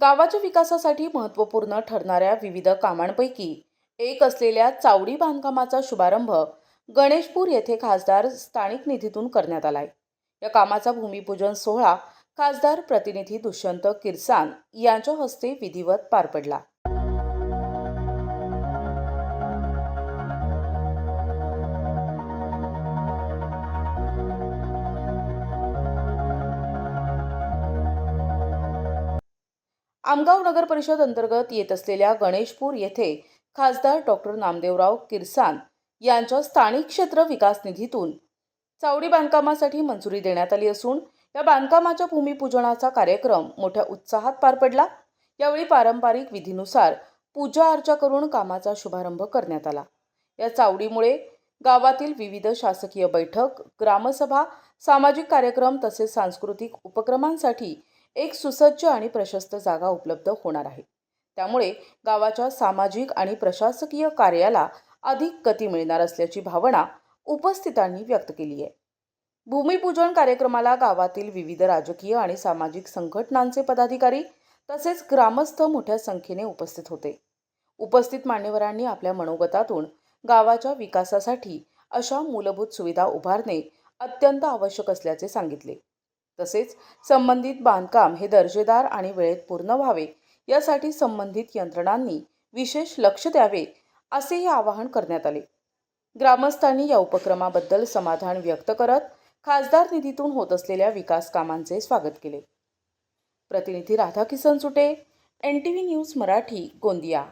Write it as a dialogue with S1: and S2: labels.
S1: गावाच्या विकासासाठी महत्त्वपूर्ण ठरणाऱ्या विविध कामांपैकी एक असलेल्या चावडी बांधकामाचा शुभारंभ गणेशपूर येथे खासदार स्थानिक निधीतून करण्यात आलाय. या कामाचा भूमिपूजन सोहळा खासदार प्रतिनिधी दुष्यंत किरसान यांच्या हस्ते विधिवत पार पडला. आमगाव नगर परिषद अंतर्गत येत असलेल्या गणेशपूर येथे खासदार डॉक्टर नामदेवराव किरसान यांच्या स्थानिक क्षेत्र विकास निधीतून चावडी बांधकामासाठी मंजुरी देण्यात आली असून या बांधकामाच्या भूमिपूजनाचा कार्यक्रम मोठ्या उत्साहात पार पडला. यावेळी पारंपरिक विधीनुसार पूजा अर्चा करून कामाचा शुभारंभ करण्यात आला. या चावडीमुळे गावातील विविध शासकीय बैठक, ग्रामसभा, सामाजिक कार्यक्रम तसेच सांस्कृतिक उपक्रमांसाठी एक सुसज्ज आणि प्रशस्त जागा उपलब्ध होणार आहे. त्यामुळे गावाच्या सामाजिक आणि प्रशासकीय कार्याला अधिक गती मिळणार असल्याची भावना उपस्थितांनी व्यक्त केली आहे. भूमिपूजन कार्यक्रमाला गावातील विविध राजकीय आणि सामाजिक संघटनांचे पदाधिकारी तसेच ग्रामस्थ मोठ्या संख्येने उपस्थित होते. उपस्थित मान्यवरांनी आपल्या मनोगतातून गावाच्या विकासासाठी अशा मूलभूत सुविधा उभारणे अत्यंत आवश्यक असल्याचे सांगितले. तसेच संबंधित बांधकाम हे दर्जेदार आणि वेळेत पूर्ण व्हावे यासाठी संबंधित यंत्रणांनी विशेष लक्ष द्यावे असेही आवाहन करण्यात आले. ग्रामस्थांनी या उपक्रमाबद्दल समाधान व्यक्त करत खासदार निधीतून होत असलेल्या विकास कामांचे स्वागत केले. प्रतिनिधी राधाकिसन सुटे, NTV न्यूज मराठी, गोंदिया.